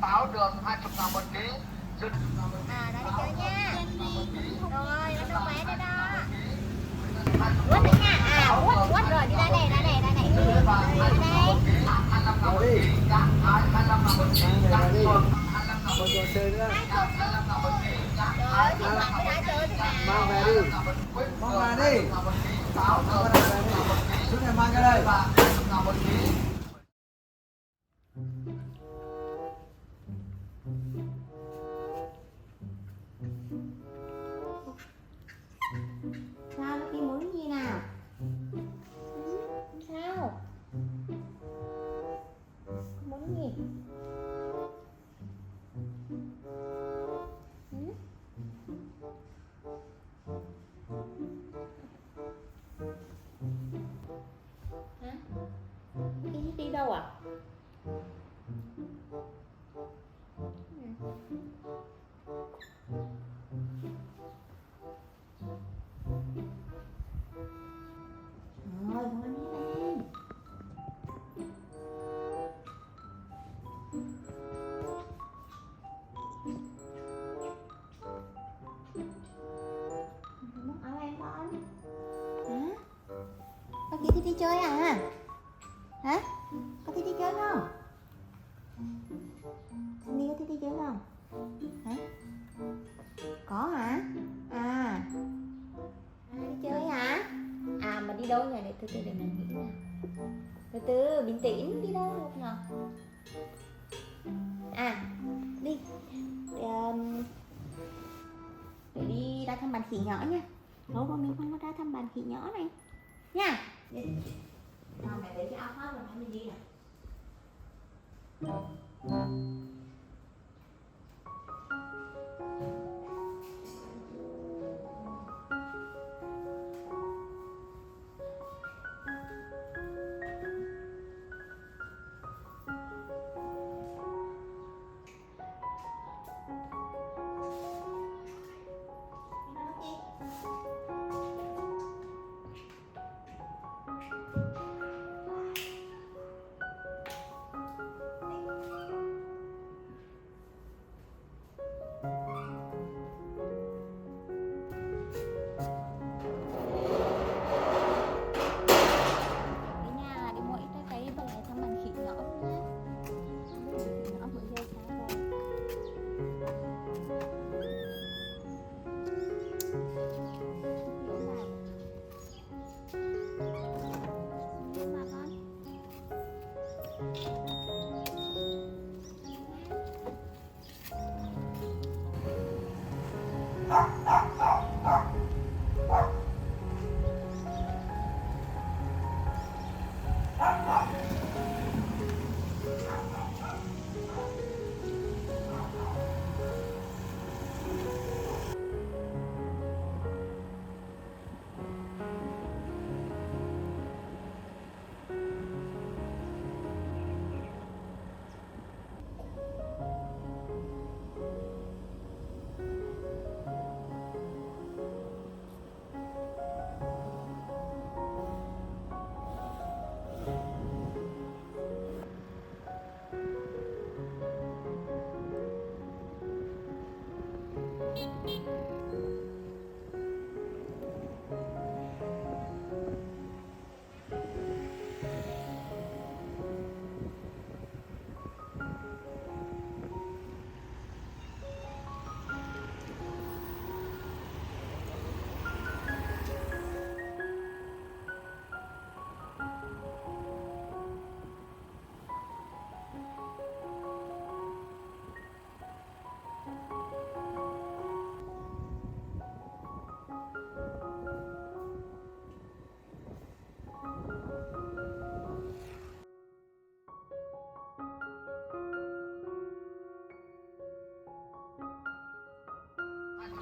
táo đường 20 ngàn một ký. À, đã đi chơi nha. Rồi, nó đâu vé đây đó. Quất đi nha. À, quất rồi, đi ra đây, ra đây, ra đây. Đây, ra đây. Rồi đi. Mang về đi. Còn trò chơi nữa. Trời ơi, thì bạn mới đã chơi thì mà. Mang về đi. Mang về đi. Mang về đi. Xuống này mang cái đây. Sao nó kia muốn gì nào? Sao? Muốn gì? Hả? Đi đâu à? Rồi, thôi đi lên. Muốn ở đây con? Hả? Con kia đi chơi à? Hả? Con thích đi chơi không? Sandy có thích đi chơi không? Hả? Có hả? À, đi chơi hả? À, mà đi đâu nhỉ? Để từ từ để mình nghĩ nào. Từ từ, bình tĩnh, đi đâu được nào? À, đi để đi ra thăm bàn khỉ nhỏ nha. Lâu rồi mình không có ra thăm bàn khỉ nhỏ này nha. Nào mẹ lấy cái áo khoác rồi mình đi nào.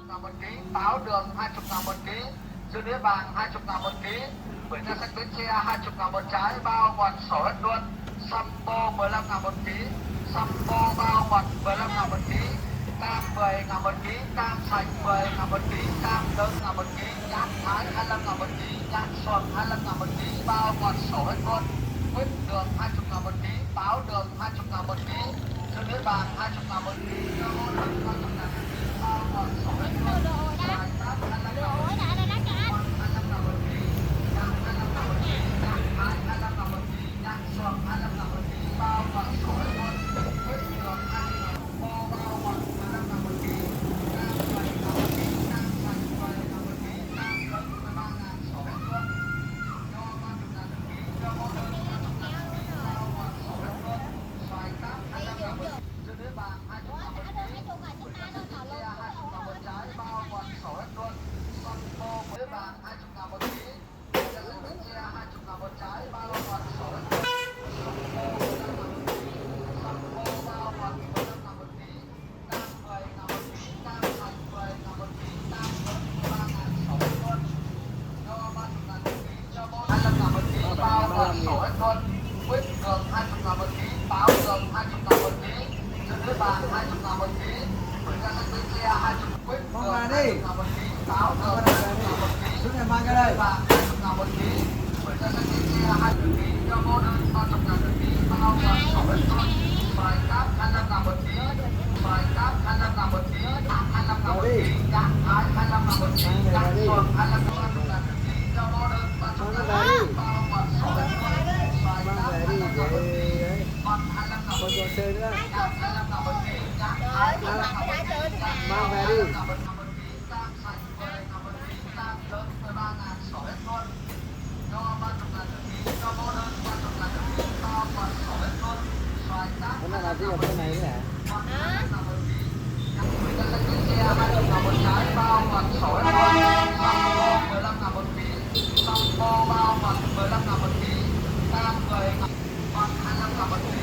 Ngàn một ký, táo đường 20 ngàn một ký, dưa lưới vàng 20 ngàn một ký, bưởi da xanh Bến Tre 20 ngàn một trái, bao ngọt sổ hết luôn. Sampo 15 ngàn một ký, sampo bao ngọt 15 ngàn một ký, cam 10 ngàn một ký, cam sành 10 ngàn một ký, cam đớn ngàn một ký, nhãn thái 25 ngàn một ký, nhãn xoòng 25 ngàn một ký, bao ngọt sổ hết luôn. Quýt đường 20 ngàn một ký, táo đường 20 ngàn một ký, Sữa đĩa bàng 20 ngàn một ký, cho mô đơn 30 ngàn một ký, bao gồm sổ hết luôn. Xoài cát 25 ngàn một ký, măng 25 ngàn một ký, nhãn 25 ngàn một ký, nhãn thái 25 ngàn một ký, nhãn xuồng 25 ngàn một ký, bao gồm sổ hết luôn. Quýt đường 20 ngàn, bò bao gồm 15 ngàn một ký, cam 7 ngàn một ký, cam sành 10 ngàn một ký, cam lớn 13 ngàn sổ hết luôn. Cho 30 ngàn một ký, cho mô đơn 30 ngàn một ký, bao gồm sổ hết luôn. Xoài cát 25 ngàn một ký, sữa đĩa bàng 20 ngàn một ký, bưởi da xanh bịch tre 20 ngàn một trái, bao gồm sổ hết luôn. Sâm bô bưởi bàng 20 ngàn một ký, bưởi da xanh bịch tre 20 ngàn một trái, bao gồm sổ hết luôn. Sâm bô 15 ngàn một ký, sâm bô bao gồm 15 ngàn một ký, cam 10 ngàn một ký, cam sành 10 ngàn một ký, cam lớn 13 ngàn sổ hết luôn. Cho 30 ngàn một ký, cho bô 25 ngàn một ký, bao gồm sổ hết luôn. Quýt đường 20 ngàn một ký, táo đường 20 ngàn một ký, sữa đĩa bàng 20 ngàn một ký, bưởi da xanh bịch tre 20 quýt Mang đường về 20 đi. ngàn một ký, táo đường Mang 20 về ngàn một ký, đi. Xuống này mang sữa cái đĩa đây. bàng 20 ngàn một ký, bưởi da xanh bịch tre 20 ký, cho mô đơn 30 ngàn một ký, bao gồm sổ hết luôn. Xoài cát 25 ngàn một ký, xoài cát 25 ngàn một ký, nhãn 25 ngàn một ký, nhãn thái 25 ngàn một ký, nhãn xuồng 25 ngàn một ký, cho mô đơn 30 ngàn một ký, bao gồm sổ hết luôn. Xoài Mang cát về đi 25 ngàn một ký, để đấy. măng 25 ngàn một Con ký, trò chơi nữa. nhãn 25 ngàn một ký, nhãn thái 25 ngàn một ký, nhãn Mang về xuồng đi. 25 ngàn một ký, cam sành 10 ngàn một ký, cam lớn 13 ngàn sổ hết luôn. Cho 30 ngàn một ký, cho mô đơn 30 ngàn một ký, bao gồm sổ hết luôn. Xoài cát Cái này là cái hộp cái này nữa hả? măng 25 ngàn một ký, nhãn bưởi da xanh bịch tre 20 ngàn một trái, bao gồm sổ hết luôn. Sâm bô 15 ngàn một ký, sâm bô bao gồm 15 ngàn một ký, cam 10 ngàn, măng 25 ngàn một ký,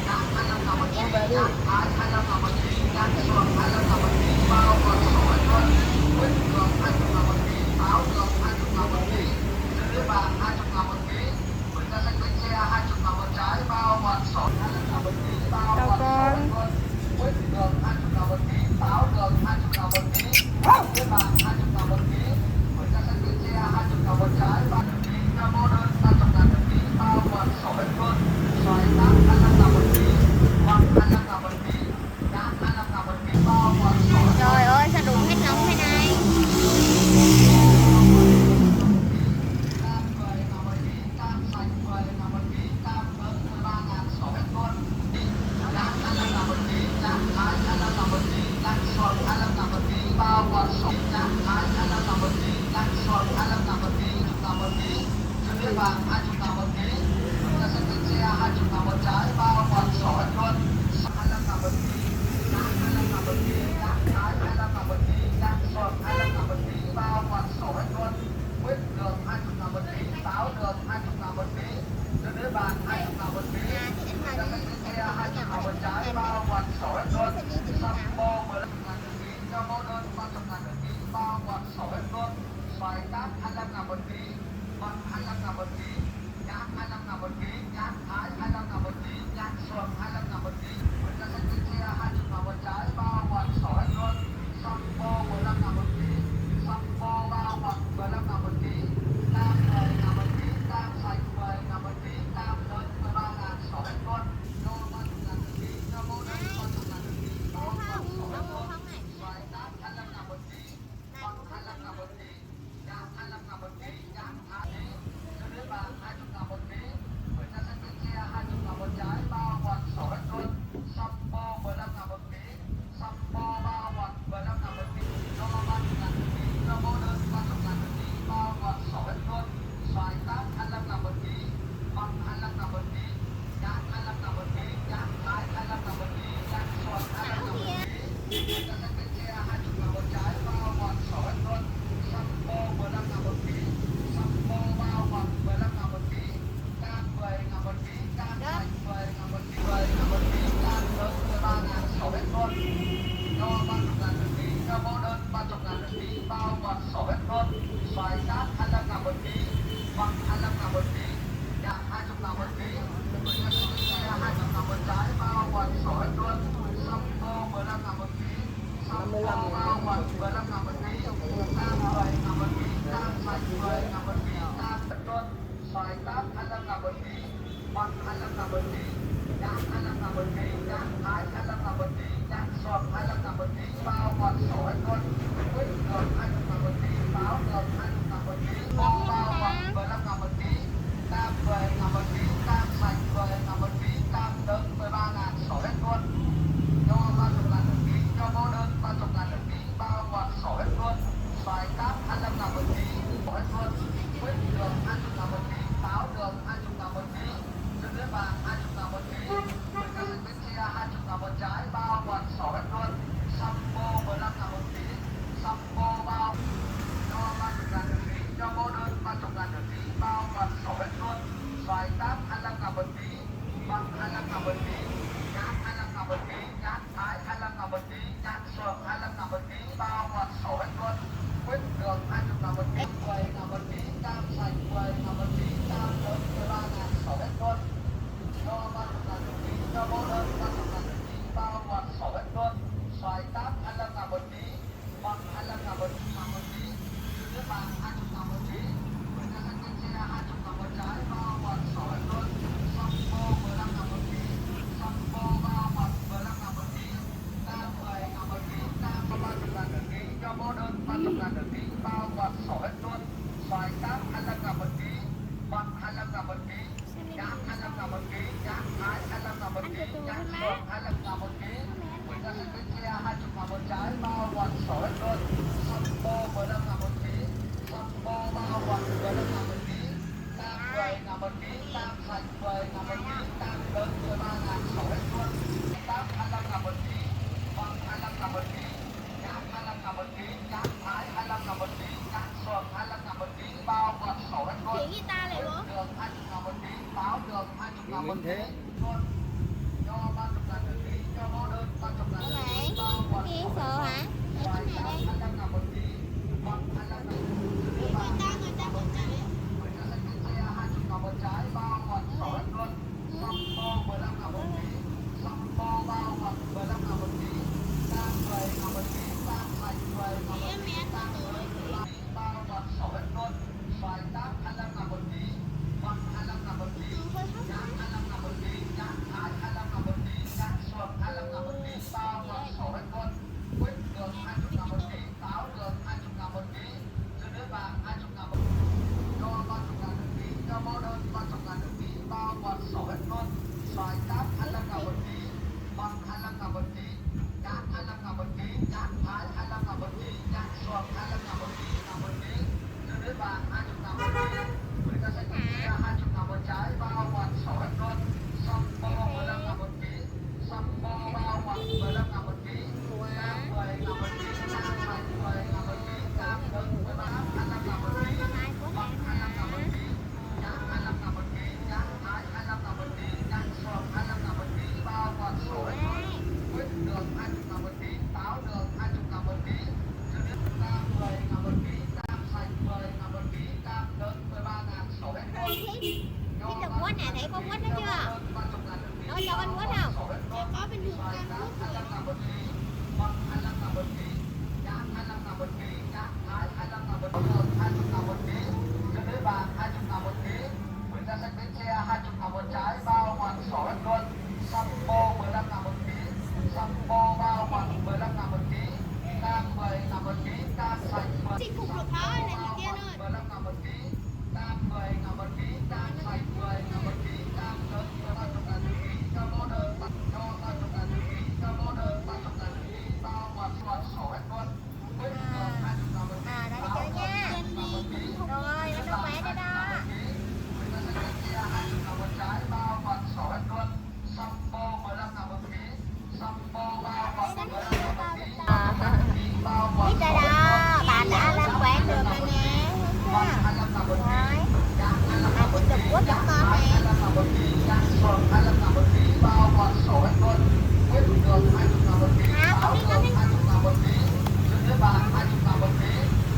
nhãn 25 ngàn một ký, nhãn thái 25 ngàn một ký, nhãn xuồng 25 ngàn một ký, bao gồm sổ hết luôn. Quýt đường 20 ngàn một ký, táo đường 20 ngàn một ký, sữa đĩa bàng 20 ngàn một ký, bưởi da xanh bịch tre 20 ngàn một trái, bao gồm sổ 25 ngàn một ký, bao gồm sổ hết luôn. Quýt đường 20 ngàn một ký, táo đường 20 ngàn một ký, sữa đĩa bàng 20 ngàn một ký, bưởi da xanh bịch tre 20 ngàn một trái, 30 ký, cho mô đơn 30 ngàn một ký, bao gồm sổ hết luôn. Xoài cát 25 ngàn một ký, măng 25 ngàn một ký, nhãn 25 ngàn một ký, bao gồm sổ hết luôn. Trời ơi sao đụng hết nóng thế này. Cam 10 ngàn một ký, cam sành 10 ngàn một ký, cam lớn 13 ngàn sổ hết luôn. Nhãn 25 ngàn một ký, nhãn thái 25 ngàn một ký, nhãn xuồng 25 ngàn một ký, bao gồm sổ. Nhãn thái 25 ngàn một ký, nhãn xuồng 25 ngàn một ký, 20 ngàn một ký, sữa đĩa bàng 20 ngàn một ký, bưởi da xanh bịch tre 20 ngàn một trái, bao gồm sổ hết luôn. 25 ngàn một ký, nhãn 25 ngàn một ký, nhãn thái 25 ngàn một ký, nhãn xuồng 25 ngàn một ký, bao gồm sổ hết luôn. Quýt đường 20 ngàn một ký, táo đường 20 ngàn một ký, sữa đĩa bàng 20 ngàn một ký, bưởi da xanh bịch tre 20 ngàn một trái, bao gồm sổ hết luôn. Sâm bô 15 ngàn một ký, cho mô đơn 30 ngàn một ký, bao gồm sổ hết luôn. Xoài cát 25 ngàn một ký, măng 25 ngàn một ký, nhãn 25 ngàn một ký, nhãn thái 25 ngàn một ký, nhãn xuồng 25 ngàn một ký, bưởi da xanh bịch tre 20 ngàn một trái, bao gồm sổ hết luôn. Sâm bô 15 ngàn một ký, sâm bô bao gồm 15 ngàn một ký, cam 10 ngàn một ký, cam sành 10 ngàn một ký, cam lớn 13 ngàn sổ hết luôn. Cho 30 ngàn một ký, cho mô đơn 30 ngàn một ký, bao gồm sổ hết luôn. Xoài cát 25 ngàn một ký, măng 25 ngàn một ký, nhãn 25 ngàn một ký, nhãn thái ký, sữa đĩa bàng 20 ngàn một ký, bưởi da xanh bịch tre 20 ngàn một trái, bao gồm sổ hết luôn. Sâm bô 15 ngàn một ký, sâm bô bao gồm 15 ngàn một ký, cho 30 ngàn một ký, cho mô đơn 30 ngàn một ký, bao gồm sổ hết luôn. Xoài cát 25 ngàn một ký, măng 25 ngàn một ký, nhãn 25 ngàn một ký, nhãn thái 25 ngàn một ký, nhãn xuồng 25 ngàn một ký, bưởi da xanh bịch tre 20 ngàn một trái, bao gồm sổ hết luôn. Sâm bô 15 ngàn một ký, sâm bô bao gồm 15 ngàn một ký, cam 10 ngàn một ký, cam sành 10 ngàn một ký, 10 ngàn một ký, cam lớn 13 ngàn sổ hết luôn. Cho 30 ngàn một ký, cho mô đơn 30 ngàn một ký, bao gồm sổ hết luôn. Xoài cát 25 ngàn một ký, măng 25 ngàn một ký, nhãn 20 ngàn một ký, bưởi da xanh bịch tre 20 ngàn một trái, bao gồm sổ hết luôn. Sâm bô 15 ngàn một ký, sâm bô bao gồm 15 ngàn một ký, cam 10 ngàn một ký, cam sành 10 ngàn một ký, cam hết luôn. Xoài cát 25 ngàn một ký, măng 25 ngàn một ký, nhãn 25 ngàn một ký, nhãn thái bên trái bao quanh 6 mét luôn. Sampo 15.000 một ký. Sampo bao cho 30.000 một ký. Cho mô đơn 30.000 một ký bao quanh 6 mét luôn. Xoài táp 25.000 một ký. Măng 25.000 một ký. Nhãn 25.000 một ký. Nhãn thái 25.000 một ký. Nhãn sườn 25.000 một ký bao quanh 6 mét luôn. Quýt đường 20.000 một ký. 10.000 một ký. Cam sành 10.000 một ký. Cam lớn 13.000 6 mét luôn. Cho 30.000 một ký. Cho mô đơn 30.000 một ký bao quanh 6 mét luôn. Xoài táp 25.000 một ký. Măng 25.000 một ký. Nước vàng 20.000 một ký. Bưởi da xanh trên xe 20.000 một trái bao quanh 6 mét luôn. Sampo 15.000 một ký. Sampo bao quanh 15.000 một ký. Cam 10.000 một ký. Cam 30.000 một ký. Cho mô đơn 30.000 một ký bao quanh 6 mét luôn. Xoài táp 25.000 một ký. Măng 25.000 một ký. Nhãn 25.000 một ký. Nhãn thái 25.000 một ký. Nhãn sườn 25.000 một ký. Bưởi da xanh trên xe 20.000 một trái bao quanh 6 mét luôn. Sampo 15.000 một ký. Sampo bao quanh 15.000 một ký. Cam 10.000 một ký. Cam sành 10.000 một ký. Cam lớn 13.000 6 mét luôn. Táp 25.000 một ký. Măng 25.000 một ký. Nhãn 25.000 một ký. Nhãn thái 25.000 một ký. Nhãn sườn 25.000 một ký bao quanh 6 mét luôn. Chỉ guitar lại bố. Đường 20.000 một ký. Táo đường 20.000 một ký. thế Luôn. Cho 30.000 một ký. Cho mô đơn 30.000 một ký bao quanh Nghe 6 mét sợ luôn. hả? Xoài táp 25.000 một ký. Măng 25.000 một ký. Nước vàng 20.000 một ký. Bưởi da xanh trên xe 20.000 một trái bao quanh 6 mét luôn. Sampo 15.000 một ký. Sampo bao quanh 15.000 một ký. Cam 10.000 một ký. Cam sành 10.000 một ký. Cam lớn 13.000 bao quanh 6 mét luôn. Xoài táp 25.000 một ký. Măng 25.000 một ký. Nhãn 25.000 một ký. Nhãn thái 25.000 một ký. Nhãn sườn 25.000 một ký bao quanh 6 mét luôn. Quýt đường 20.000 một ký. Táo đường 20.000 một ký. Dưa lưới vàng 20.000 một ký. Cho 30.000 một ký. Cho mô đơn 30.000 một ký bao quanh 6 mét luôn. Xoài táp 25.000 một ký. Măng 25.000 một ký. Nhãn 25.000 một ký. Nhãn thái 25.000 một ký. Nhãn sườn 25.000 một ký. Dưa lưới vàng 20.000 một ký. Bưởi da xanh trên xe 20.000 một trái bao quanh 6 mét luôn. Sampo 15.000 một ký. Sampo bao quanh 15.000 một ký. Cam 10.000 một ký. Cam sành 10.000 một ký. Cam lớn 25.000 một ký. Măng 25.000 một ký. Nhãn 25.000 một ký. Nhãn thái 25.000 một ký. Nhãn sườn 25.000 một ký bao quanh 6 mét luôn. Quýt đường 20.000 một ký. Táo đường 20.000 một ký. Dưa lưới cam 10.000 một ký. Cam sành 10.000 một ký. Cam lớn 13.000 6 mét luôn. Thấy được quýt nè, thấy con quýt đó chưa? Nó cho con quýt không? Có bên đường cam quýt rồi. Sampo 15.000 một ký. Sampo bao quanh 15.000 một ký. Cam 10.000 một ký. Cam sành 10.000 Chinh phục được khó này thì kia ơi. 15.000 một ký. Cam 10.000 một ký. Cam sành 10.000 một ký. Cam lớn 30.000 một ký. Cho mô đơn 30.000 một ký. Cho mô đơn 30.000 một ký bao quanh 6 mét luôn. Quýt đường 20.000 một ký. À, đây chơi nha. Rồi, nó đâu mẹ đây đó. Bưởi da xanh trên xe 20.000 một trái bao quanh 6 mét luôn. Sampo 15.000 một ký. Sampo bao quanh 15.000 một ký. Bao Biết quanh rồi 6 mét đó, luôn. bà đã làm quen được rồi nè. Măng Thấy 25.000 một chưa? ký. Rồi, Nhãn 25.000 một ăn được ký. quýt Nhãn rất ngon thái nè. 25.000 một ký. Nhãn sườn 25.000 một ký bao quanh 6 mét luôn. Quýt đường 20.000 một ký. À, Táo con đi, đường con đi. 20.000 một ký. Dưa lưới vàng 20.000 một ký.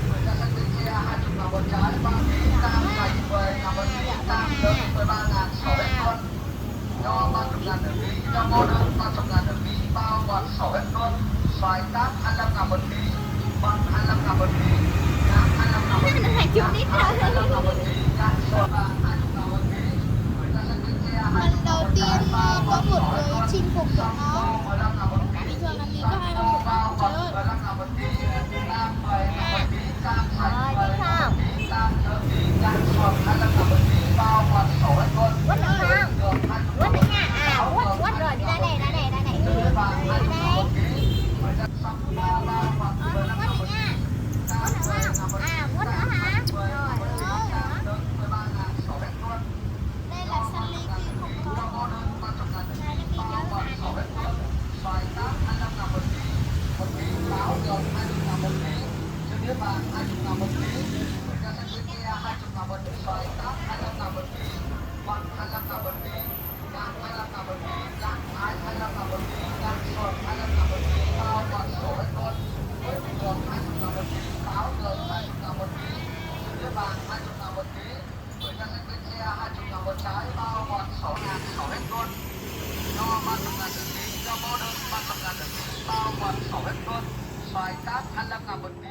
Bưởi da xanh trên xe 20.000 một trái 3 ký. Cam sành 10.000 một ký. Cam lớn 13.000 6 mét luôn. Cho 30.000 một ký. Cho mô đơn 30.000 một ký bao quanh 6 mét luôn. Xoài táp 25.000 một ký. Măng 25.000 một ký. Nhãn 25.000 một ký. Nó phải chụp đít thôi. 25.000 một ký. Nhãn sườn 20.000 một ký. Bưởi da xanh trên xe 20.000 Lần đầu một tiên trái bao có quanh một 6 mét người luôn. chinh phục được Sampo nó. 15.000 một ký. Bình thường làm gì có ai không được Bao nó. Trời quanh ơi. 15.000 một ký. Cam 10.000 một ký. Cam sành Rồi, biết 10.000 một không? ký. Cam lớn ký. Nhãn sườn 25.000 một ký bao quanh 6 mét luôn. Quýt được không? Đường 20.000 Quýt một được ký. nha. À, Táo quýt, đường quýt rồi, đi ra đây, ra đây, ra đây. Dưa lưới vàng Đi 20.000 đây. một ký. Bưởi da Sampo bao quanh 15.000 một ký. Cam 10.000 một ký. À, quýt nữa hả? Cam Rồi, 10.000 một ký. Cam lớn 13.000 6 mét luôn. Đây là Sunny chinh phục Cho khó. mô đơn 30.000 một ký bao quanh 6 mét luôn. Xoài được bao quần 6 hết luôn. Xoài cát 25.000 một ký.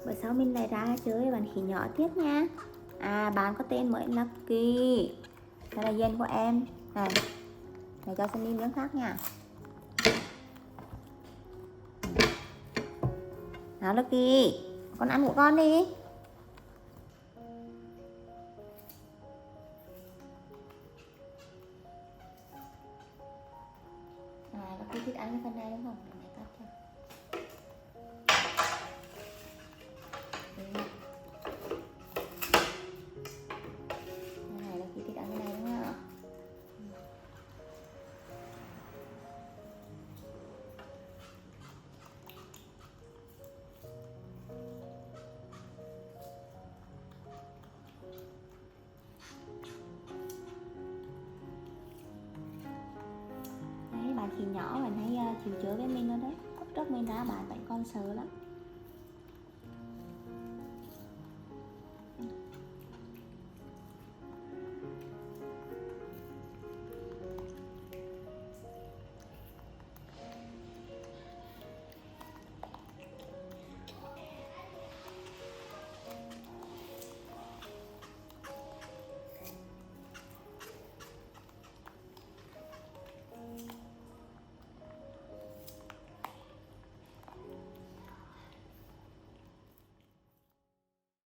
Bữa sau mình lại ra chơi bạn khỉ nhỏ tiếp nha. Bạn có tên mới Lucky. Đây là danh của em. Này cho Sunny miếng khác nha. Nào Lucky, con ăn của con đi. Lucky thích ăn cái phần này đúng không? Để cắt cho. Này Lucky thích ăn cái này đúng không? Đấy, bạn khỉ nhỏ bạn hay chịu chữa với mình nữa đấy. Lúc trước mình ra bạn vẫn còn sợ lắm.